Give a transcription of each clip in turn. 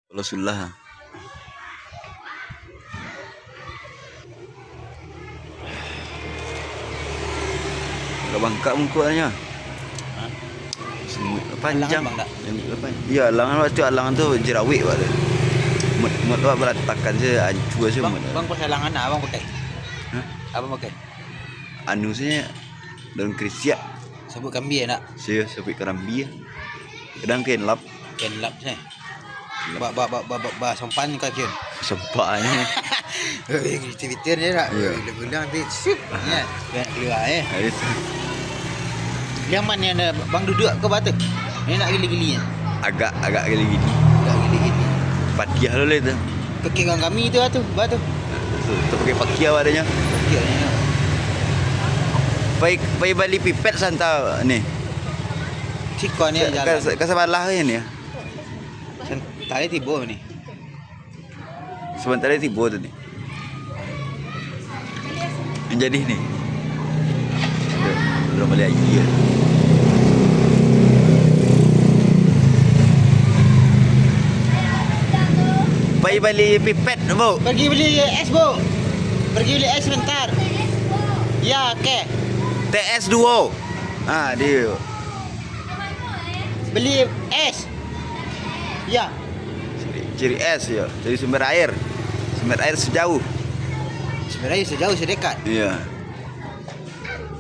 Kalau sulah. Gak bangkak mukunya. Semut panjang. Iya, alangan waktu alangan tu jerawik waktu. Mut wak berantakan je, hancur je mut. Bang pakai alangan abang pakai. Hah? Abang pakai. Anu sih daun krisiak. Sebut kambing nak. Saya sebut kerambi. Kadang kain lap. Ken lap sih. Ba sampan kau kian. Sempaknya. Twitter ni nak. Ya. Bilang nanti sip. Ya. Keluar Itu. Yang mana yang bang duduk ke batu? Ni nak gili-gilinya. Agak gini. Tak gili-gili. Patiah dulu itu. Kaki kami tu tu batu. Tu pakai pakia adanya. Ya ni. Pai balik pipet santau ni. Cikon ni jalan. Kasabalah ni. Tali tiba ni. Sebentar tiba tu ni. Menjadi ni. Belum balik lagi ya. Pai balik pipet bu. Pergi beli es bu. Pergi beli es sebentar. Ya ke. TS Duo. Ah dia. Beli es. Ya. Ciri es ya. Dari sumber air. Sumber air sejauh. Sebenarnya sejauh sedekat. Iya.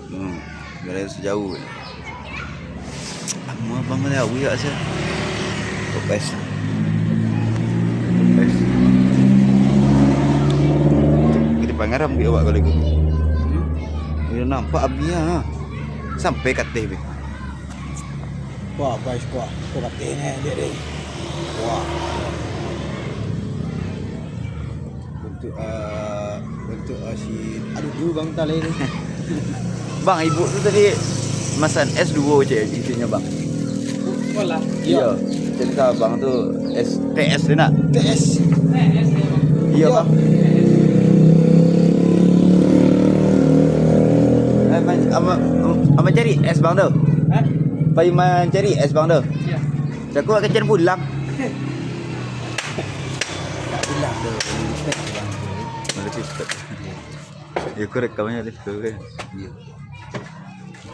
Sumber air sejauh. Kamu abang mana tahu ya sih? Kopes. Kopes. Kita pangaram dia awak kali gitu. Dia nampak abia. Sampai kat teh. Wah, guys, wah. Kau kata ni dia. Wah. Bentuk si aduh bang tali ni. Bang, ibu tu tadi pesan S2 je isinya bang. Sekolah. Iya. Jadi abang tu TS dia nak. TS. Iya bang. Ama cari es bang tu. Hah? Pai cari es bang tu. Ya. Aku akan cari pulang. Tak bilang tu. Mana cepat. Ya aku rekamnya ada tu kan. Ya.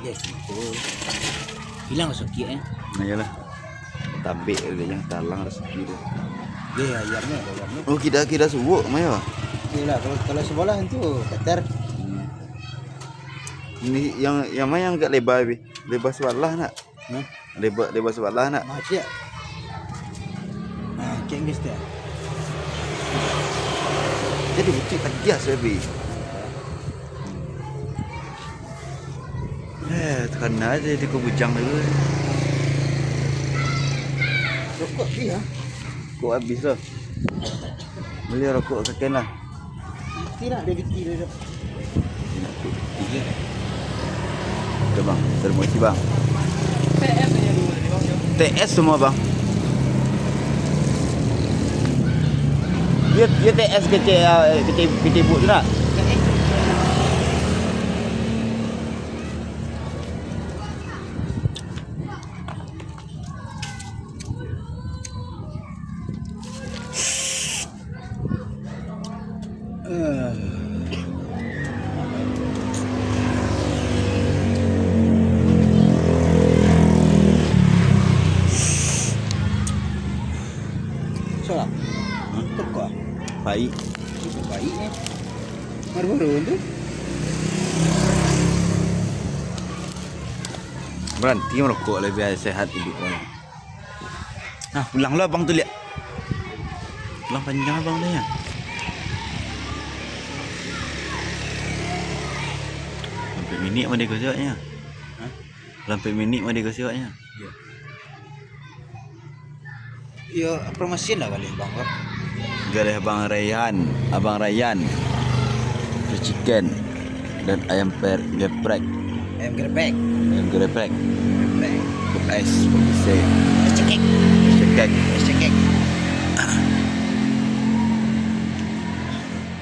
Yes, betul. Hilang sakit eh. Nah yalah. Tabik dia yang talang rezeki dia. Ya, ayamnya. Oh kita subuh maya. Yalah, kalau sekolah tu kater. Ini yang mana yang kat lebar bi? Lebar sebelah nak. Hah? Lebar sebelah nak. Macam. Ah, keng mesti. Jadi butik kerja sebi. Tekan aja di kubujang dulu. Rokok dia. Kok habis lah. Beli rokok sekian lah. Tidak ada dikit dia. Tiga. Udah bang, terima kasih bang. TS aja dulu tadi bang. TS semua bang. Dia TS kecil bu tu nak? Soalnya. Tokok. Baik. Baik ni. Baru-baru tu. Berhenti merokok lebih sehat hidup orang. Nah, pulanglah bang tu lihat. Pulang panjang abang tu ya. Sampai minit mana kau siapnya? Hah? Sampai minit mana kau siapnya? Ya. Ya, promosi lah kali bang. Galih Abang Rayyan, free chicken dan ayam geprek. Ayam geprek. Ayam geprek. Geprek. Cup ais, bisa. Cekek. Cekek. Cekek.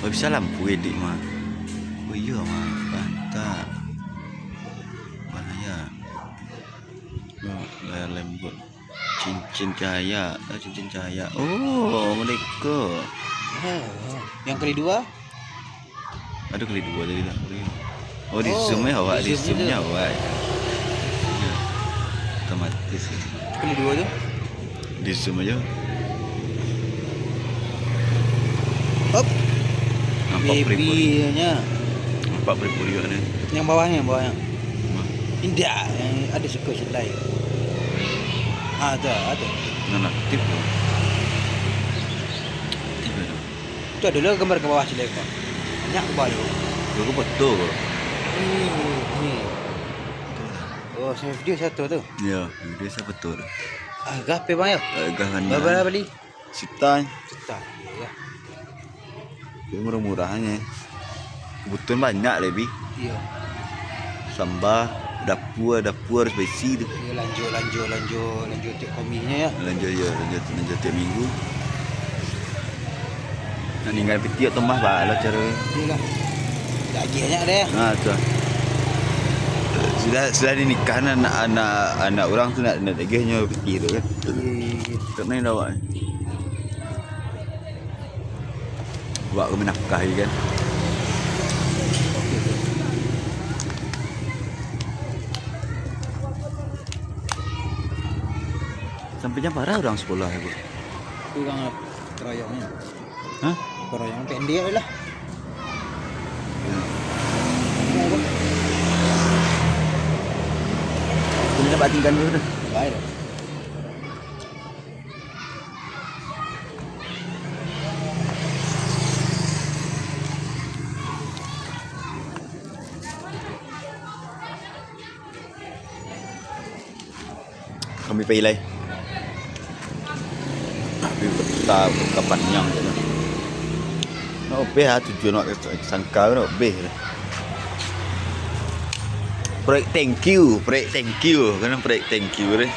Oh bisa lampu edit mah. Oh iya mah, mantap. Bahaya. Oh, layar lembut. Cinta. cincin cahaya. Cincin cahaya. Oh, mereka. Yang kedua? Ada kali dua tadi tak? Oh, di Oh, zoom awak, di di zoom zoomnya je. awak. Ya. Otomatis. Kedua tu? Di zoom aja. Hop. Nampak peri-peri. Baby-nya. Nampak peri-peri ada. Yang bawahnya, bawahnya. Tidak, yang ada suka selai. Ada. Nah, aktif. Aktif ada. Itu adalah gambar ke bawah selai kau. Banyak ke bawah tu. Aku betul. Ni. Oh, saya video satu tu. Ya, dia saya betul. Agak pe bang ya. Gahan. Berapa beli? Sitan. Juta. Ya. Dia murah-murahnya. Kebutuhan banyak lebih. Iya. Sambal, dapur harus besi tu. Ya, lanjut tiap kominya ya. Lanjut tiap minggu. Nak ninggal peti atau mah balah cara. Iyalah. Lagi banyak ada ya. Nah, tu. Sudah dinikah anak orang tu nak dagingnya peti tu kan. Iya. Tak main dah awak. Buat kami nafkah je kan. Sampainya parah orang sekolah aku. Itu orang keroyongnya. Hah? Keroyong pendek lah. Kena dapat tinggal dulu dah. Baik. Kami pilih. Tapi betah panjang je lah. Nak obeh lah tujuan nak sangka nak obeh lah. Proyek thank you. Kena proyek thank you deh.